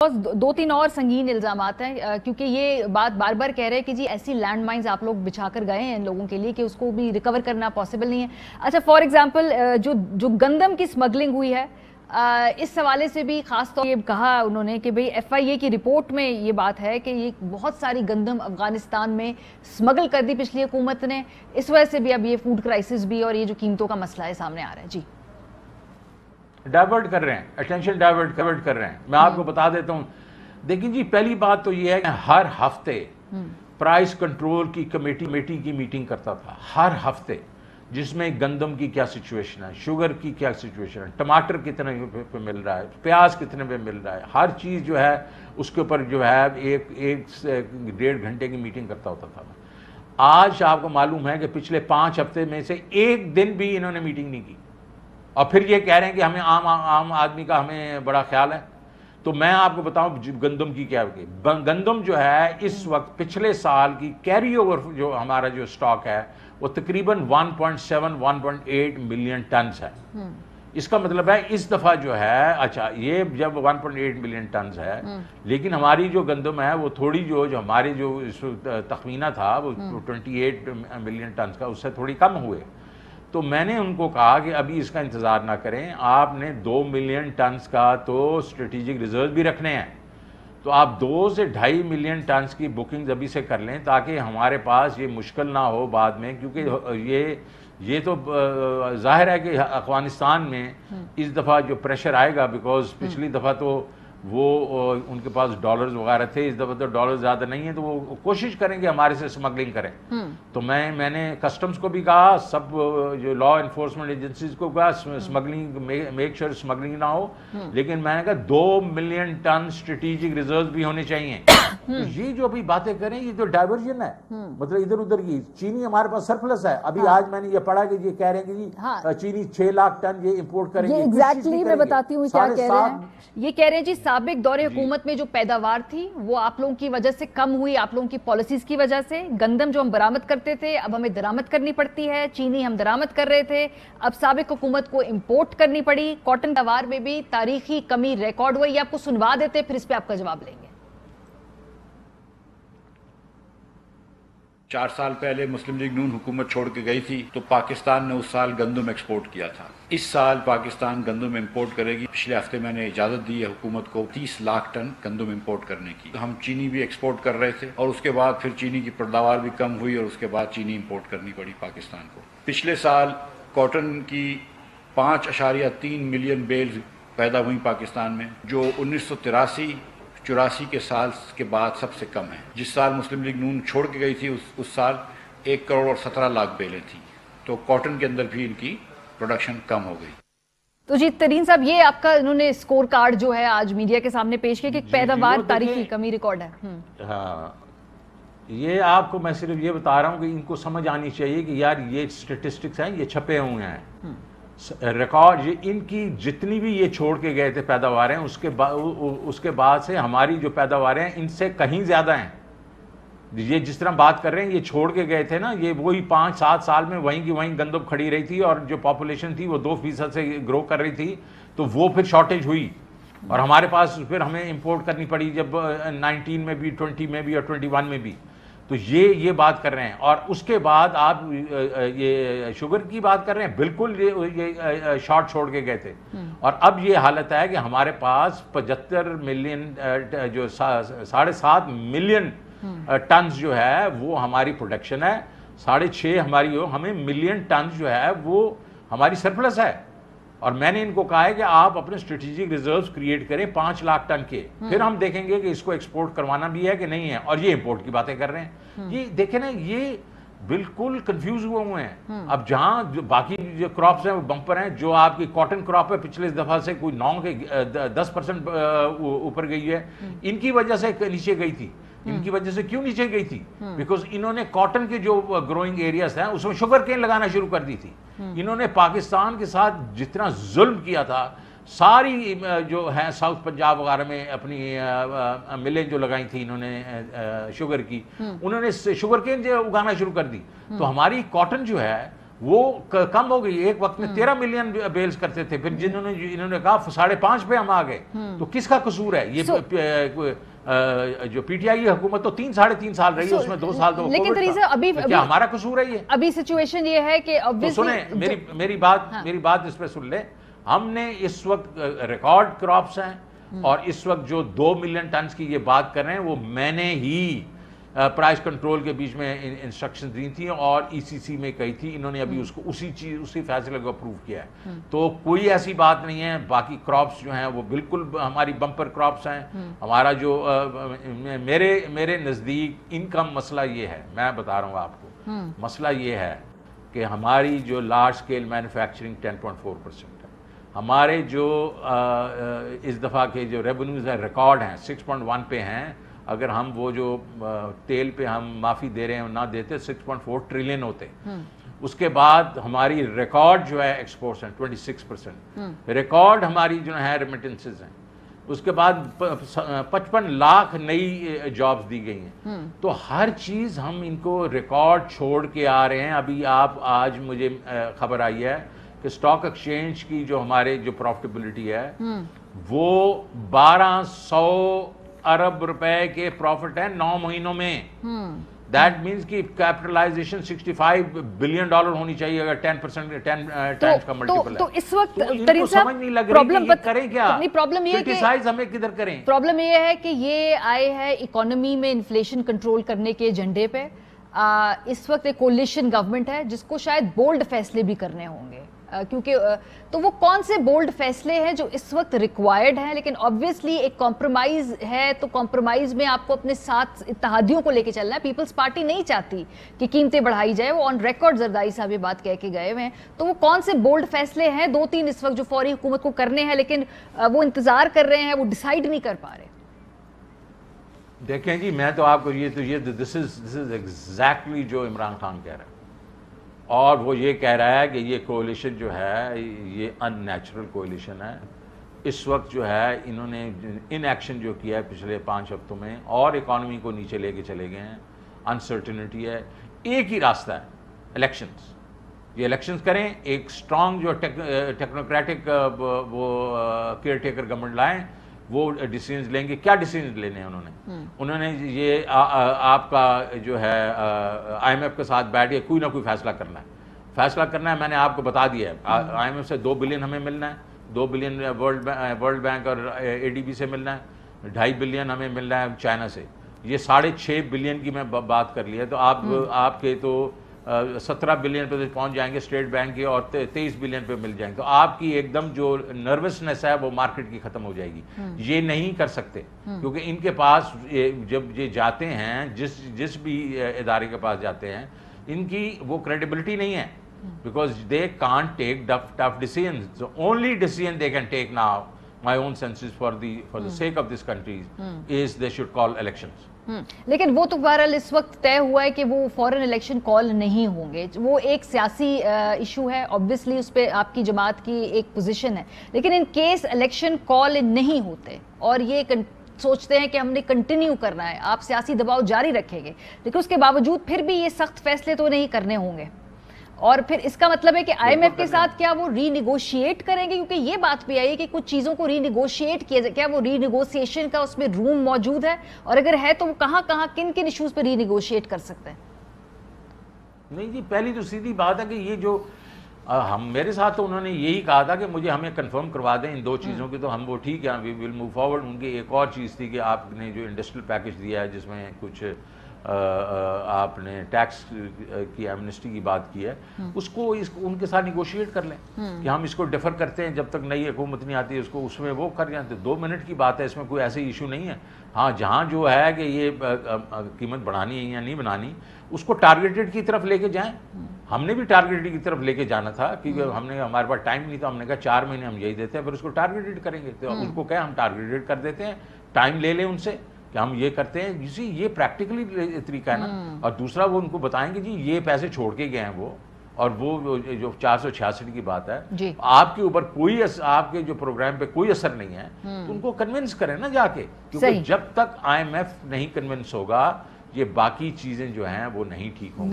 दो तीन और संगीन इल्जामात हैं क्योंकि ये बात बार बार कह रहे हैं कि जी ऐसी लैंड माइंस आप लोग बिछा कर गए हैं इन लोगों के लिए कि उसको भी रिकवर करना पॉसिबल नहीं है। अच्छा, फॉर एग्जांपल जो गंदम की स्मगलिंग हुई है, इस हवाले से भी खास तौर ये कहा उन्होंने कि भाई FIA की रिपोर्ट में ये बात है कि ये बहुत सारी गंदम अफगानिस्तान में स्मगल कर दी पिछली हुकूमत ने, इस वजह से भी अब ये फूड क्राइसिस भी और ये जो कीमतों का मसला है सामने आ रहा है। जी, डाइवर्ट कर रहे हैं, अटेंशन डाइवर्ट कर रहे हैं। मैं आपको बता देता हूं, देखिए जी, पहली बात तो ये है कि हर हफ्ते प्राइस कंट्रोल की कमेटी की मीटिंग करता था हर हफ्ते, जिसमें गंदम की क्या सिचुएशन है, शुगर की क्या सिचुएशन है, टमाटर कितने पे मिल रहा है, प्याज कितने पे मिल रहा है, हर चीज़ जो है उसके ऊपर जो है एक से डेढ़ घंटे की मीटिंग करता होता था। आज आपको मालूम है कि पिछले 5 हफ्ते में से एक दिन भी इन्होंने मीटिंग नहीं की, और फिर ये कह रहे हैं कि हमें आम आदमी का हमें बड़ा ख्याल है। तो मैं आपको बताऊं गंदम की क्या है। गंदम जो है इस वक्त पिछले साल की कैरी ओवर जो हमारा जो स्टॉक है वो तकरीबन 1.7-1.8 मिलियन टन है। इसका मतलब है इस दफा जो है, अच्छा ये जब 1.8 मिलियन टन है, लेकिन हमारी जो गंदम है वो थोड़ी जो हमारे जो तखमीना था वो 28 मिलियन टन का, उससे थोड़ी कम हुए। तो मैंने उनको कहा कि अभी इसका इंतज़ार ना करें, आपने 2 मिलियन टन्स का तो स्ट्रेटेजिक रिजर्व भी रखने हैं, तो आप 2 से 2.5 मिलियन टन्स की बुकिंग अभी से कर लें ताकि हमारे पास ये मुश्किल ना हो बाद में, क्योंकि ये तो जाहिर है कि अफगानिस्तान में इस दफ़ा जो प्रेशर आएगा, बिकॉज पिछली दफ़ा तो वो उनके पास डॉलर्स वगैरह थे, इस दफ़ा तो डॉलर ज़्यादा नहीं है, तो वो कोशिश करेंगे हमारे से स्मगलिंग करें। तो मैंने कस्टम्स को भी कहा, सब जो लॉ इन्फोर्समेंट एजेंसीज को कहा स्मगलिंग मेक श्योर स्मगलिंग ना हो, लेकिन मैंने कहा 2 मिलियन टन स्ट्रेटेजिक रिजर्व भी होने चाहिए। तो ये जो अभी बातें करें ये तो डाइवर्जन है, मतलब इधर उधर की। चीनी हमारे पास सरप्लस है अभी। आज मैंने ये पढ़ा कि ये कह रहे हैं कि चीनी 6 लाख टन ये इंपोर्ट करेंगे। एग्जैक्टली मैं बताती हूँ क्या कह रहे हैं। ये कह रहे हैं जी साबिक दौरे हुकूमत में जो पैदावार थी वो आप लोगों की वजह से कम हुई, आप लोगों की पॉलिसीज की वजह से। गंदम जो हम बरामद करते थे अब हमें दरामद करनी पड़ती है, चीनी हम दरामद कर रहे थे अब साबिक हुकूमत को इंपोर्ट करनी पड़ी। कॉटन पैदावार में भी तारीखी कमी रिकॉर्ड हुई। आपको सुनवा देते, फिर इस पे आपका जवाब लेंगे। 4 साल पहले मुस्लिम लीग नून हुकूमत छोड़ के गई थी तो पाकिस्तान ने उस साल गंदम एक्सपोर्ट किया था। इस साल पाकिस्तान गंदम इंपोर्ट करेगी। पिछले हफ्ते मैंने इजाज़त दी है हुकूमत को 30 लाख टन गंदम इंपोर्ट करने की। हम चीनी भी एक्सपोर्ट कर रहे थे और उसके बाद फिर चीनी की पैदावार भी कम हुई और उसके बाद चीनी इंपोर्ट करनी पड़ी पाकिस्तान को। पिछले साल कॉटन की 5.3 मिलियन बेल पैदा हुई पाकिस्तान में, जो 1983-84 के साल के बाद सबसे कम है। जिस साल मुस्लिम लीग नून छोड़ के गई थी उस साल 1 करोड़ और 17 लाख बेलें थी। तो कॉटन के अंदर भी इनकी प्रोडक्शन कम हो गई। तो जी तरीन साहब, ये आपका इन्होंने स्कोर कार्ड जो है आज मीडिया के सामने पेश किया कि पैदावार तारीखी कमी रिकॉर्ड है। हाँ, ये आपको मैं सिर्फ ये बता रहा हूँ कि इनको समझ आनी चाहिए कि यार ये स्टेटिस्टिक्स हैं, ये छपे हुए हैं रिकॉर्ड। ये इनकी जितनी भी ये छोड़ के गए थे पैदावारें, उसके बाद से हमारी जो पैदावारें हैं इनसे कहीं ज़्यादा हैं। ये जिस तरह बात कर रहे हैं, ये छोड़ के गए थे ना, ये वही 5-7 साल में वहीं की वहीं गंदम खड़ी रही थी और जो पॉपुलेशन थी वो 2% से ग्रो कर रही थी, तो वो फिर शॉर्टेज हुई और हमारे पास फिर हमें इंपोर्ट करनी पड़ी जब 19 में भी, 20 में भी और 21 में भी। तो ये बात कर रहे हैं। और उसके बाद आप ये शुगर की बात कर रहे हैं, बिल्कुल ये शॉर्ट छोड़ के गए थे। और अब ये हालत है कि हमारे पास 75 मिलियन जो 7.5 मिलियन टन्स जो है वो हमारी प्रोडक्शन है, 6.5 हमारी हो, हमें मिलियन टन्स जो है वो हमारी सरप्लस है। और मैंने इनको कहा है कि आप अपने स्ट्रेटेजिक रिजर्व्स क्रिएट करें 5 लाख टन के, फिर हम देखेंगे कि इसको एक्सपोर्ट करवाना भी है कि नहीं है। और ये इंपोर्ट की बातें कर रहे हैं। ये देखें ना, ये बिल्कुल कंफ्यूज हुए हैं। अब जहां बाकी जो क्रॉप्स हैं वो बम्पर हैं, जो आपकी कॉटन क्रॉप है पिछले दफा से कोई 9 के 10% ऊपर गई है, इनकी वजह से नीचे गई थी। इनकी वजह से क्यों नीचे गई थी? बिकॉज इन्होंने कॉटन के जो ग्रोइंग एरियाज हैं उसमें शुगर केन लगाना शुरू कर दी थी। इन्होंने पाकिस्तान के साथ जितना जुल्म किया था, सारी जो है साउथ पंजाब वगैरह में अपनी मिलें जो लगाई थी इन्होंने शुगर की, उन्होंने शुगर केन जो उगाना शुरू कर दी। तो हमारी कॉटन जो है وہ کم ہو گئی. ایک وقت میں 13 ملین بیلز کرتے تھے, پھر انہوں نے کہا 5.5 پہ ہم آ گئے. تو کس کا قصور ہے یہ؟ جو پی ٹی آئی حکومت تو 3.5 سال رہی ہے, اس میں 2 سال تو لیکن تریسا ابھی کیا ہمارا قصور ہے یہ؟ ابھی سچویشن یہ ہے کہ سنیں میری بات اس پہ سن لیں. ہم نے اس وقت ریکارڈ کراپس ہیں, اور اس وقت جو 2 ملین ٹنز کی یہ بات کر رہے ہیں, وہ میں نے ہی پرائز کنٹرول کے بیچ میں انسٹرکشن دی تھی اور ای سی سی میں کہی تھی. انہوں نے ابھی اس کو اسی فیصلے کو اپروو کیا ہے. تو کوئی ایسی بات نہیں ہے. باقی کراپس جو ہیں وہ بالکل ہماری بمپر کراپس ہیں. ہمارا جو میرے نزدیک ان کا مسئلہ یہ ہے, میں بتا رہا ہوں آپ کو, مسئلہ یہ ہے کہ ہماری جو لارج اسکیل مینوفیکچرنگ 10.4% ہے. ہمارے جو اس دفعہ کے جو ریونیوز ہیں ریکارڈ ہیں 6.1 پہ ہیں. اگر ہم وہ جو تیل پہ ہم معافی دے رہے ہیں نہ دیتے 6.4 ٹریلین ہوتے. اس کے بعد ہماری ریکارڈ جو ہے ایکسپورٹس ہیں 26%. ریکارڈ ہماری جو ہے ریمیٹنسز ہیں. اس کے بعد 55 لاکھ نئی جابز دی گئی ہیں. تو ہر چیز ہم ان کو ریکارڈ چھوڑ کے آ رہے ہیں. ابھی آج مجھے خبر آئی ہے کہ اسٹاک ایکسچینج کی جو ہمارے جو پروفٹیبلٹی ہے وہ 1200 ارب روپے کے پروفٹ ہیں 9 مہینوں میں. دیٹ مینس کی کیپٹلائزیشن $65 بلین ہونی چاہیے اگر 10% 10 کا ملٹیپل ہے. تو اس وقت سمجھ نہیں لگ رہی کہ کریں کیا, پرابلم یہ کرٹیسائز ہمیں کدھر کریں. پرابلم یہ ہے کہ یہ آئے ہے اکانومی میں انفلیشن کنٹرول کرنے کے ایجنڈے پہ. اس وقت ایک کولیشن گورنمنٹ ہے جس کو شاید بولڈ فیصلے بھی کرنے ہوں گے, کیونکہ تو وہ کون سے بولڈ فیصلے ہیں جو اس وقت ریکوائرڈ ہیں. لیکن آبویسلی ایک کمپرومائز ہے, تو کمپرومائز میں آپ کو اپنے ساتھ اتحادیوں کو لے کے چلنا ہے. پیپلز پارٹی نہیں چاہتی کہ قیمتیں بڑھائی جائے, وہ آن ریکارڈ زرداری صاحب یہ بات کہہ کے گئے ہوئے ہیں. تو وہ کون سے بولڈ فیصلے ہیں 2-3 اس وقت جو فوری حکومت کو کرنے ہیں, لیکن وہ انتظار کر رہے ہیں, وہ ڈیسائیڈ نہیں کر پا رہے؟ دیکھیں جی, میں تو آپ کو یہ دس از ایگزیکٹلی جو عمران خان کہہ رہا ہے, اور وہ یہ کہہ رہا ہے کہ یہ کولیشن جو ہے یہ ان نیچرل کولیشن ہے. اس وقت جو ہے انہوں نے ان ایکشن جو کیا ہے پچھلے 5 ہفتوں میں, اور اکانومی کو نیچے لے کے چلے گئے ہیں. انسرٹنٹی ہے. ایک ہی راستہ ہے, الیکشنز. یہ الیکشنز کریں, ایک اسٹرانگ جو ٹیکنوکریٹک وہ کیئر ٹیکر گورنمنٹ لائیں, وہ ڈیسیژنز لیں گے. کیا ڈیسیژنز لینے ہیں انہوں نے یہ آپ کا جو ہے آئی ایم ایف کے ساتھ بیٹھ کے کوئی نہ کوئی فیصلہ کرنا ہے. میں نے آپ کو بتا دیا ہے, آئی ایم ایف سے 2 بلین ہمیں ملنا ہے, 2 بلین ورلڈ بینک اور اے ڈی بی سے ملنا ہے, 2.5 بلین ہمیں ملنا ہے چائنا سے. یہ 6.5 بلین کی میں بات کر لی ہے. تو آپ کے تو 17 بلین پہ پہنچ جائیں گے اسٹیٹ بینک کے, اور 23 بلین پہ مل جائیں گے. تو آپ کی ایک دم جو نروسنس ہے وہ مارکیٹ کی ختم ہو جائے گی. یہ نہیں کر سکتے کیونکہ ان کے پاس جب یہ جاتے ہیں, جس بھی ادارے کے پاس جاتے ہیں, ان کی وہ کریڈیبلٹی نہیں ہے, because they can't take tough decisions. The only decision they can take now, my own senses for the sake of this country is they should call elections. لیکن وہ تو بہرحال اس وقت طے ہوا ہے کہ وہ فورن الیکشن کال نہیں ہوں گے. وہ ایک سیاسی ایشو ہے, آبویسلی اس پہ آپ کی جماعت کی ایک پوزیشن ہے. لیکن ان کیس الیکشن کال نہیں ہوتے اور یہ سوچتے ہیں کہ ہم نے کنٹینیو کرنا ہے, آپ سیاسی دباؤ جاری رکھیں گے, لیکن اس کے باوجود پھر بھی یہ سخت فیصلے تو نہیں کرنے ہوں گے. اور پھر اس کا مطلب ہے کہ آئی ایم ایف کے ساتھ کیا وہ ری نیگوشیٹ کریں گے؟ کیونکہ یہ بات بھی آئی ہے کہ کچھ چیزوں کو ری نیگوشیٹ کیا جائے. کیا وہ ری نیگوشیشن کا اس میں روم موجود ہے, اور اگر ہے تو وہ کہاں کن ایشوز پہ ری نیگوشیٹ کر سکتے ہیں؟ نہیں جی, پہلی تو سیدھی بات ہے کہ یہ جو میرے ساتھ تو انہوں نے یہی کہا تھا کہ مجھے ہمیں کنفرم کروا دیں ان 2 چیزوں کی, تو ہم وہ ٹھیک ہے, وی ول موو فارورڈ. ان کی ایک اور چیز تھی کہ آپ نے جو انڈسٹریل پیکج دیا ہے جس میں کچھ آپ نے ٹیکس کی ایمنسٹی کی بات کی ہے, اس کو ان کے ساتھ نیگوشیٹ کر لیں کہ ہم اس کو ڈیفر کرتے ہیں جب تک نئی حکومت نہیں آتی, اس میں وہ کر جائیں. 2 منٹ کی بات ہے, اس میں کوئی ایسے ایشو نہیں ہے. ہاں, جہاں جو ہے کہ یہ قیمت بڑھانی ہے یا نہیں بڑھانی, اس کو ٹارگیٹڈ کی طرف لے کے جائیں. ہم نے بھی ٹارگیٹڈ کی طرف لے کے جانا تھا, کیونکہ ہمارے پاس ٹائم نہیں تھا. ہم نے کہا 4 مہینے ہم یہی دیتے ہیں, پھر اس کو ٹارگیٹڈ کریں گے. تو ان کو کہیں ہم ٹارگیٹڈ کر دیتے ہیں, ٹائم لے لیں ان سے کہ ہم یہ کرتے ہیں. یہ پریکٹیکلی طریقہ ہے نا. اور دوسرا وہ ان کو بتائیں گے جی یہ پیسے چھوڑ کے گئے ہیں وہ, اور وہ جو 466 کی بات ہے آپ کے اوپر کوئی آپ کے جو پروگرام پہ کوئی اثر نہیں ہے, تو ان کو کنونس کریں نا جا کے, کیونکہ جب تک آئی ایم ایف نہیں کنونس ہوگا یہ باقی چیزیں جو ہیں وہ نہیں ٹھیک ہوں گی.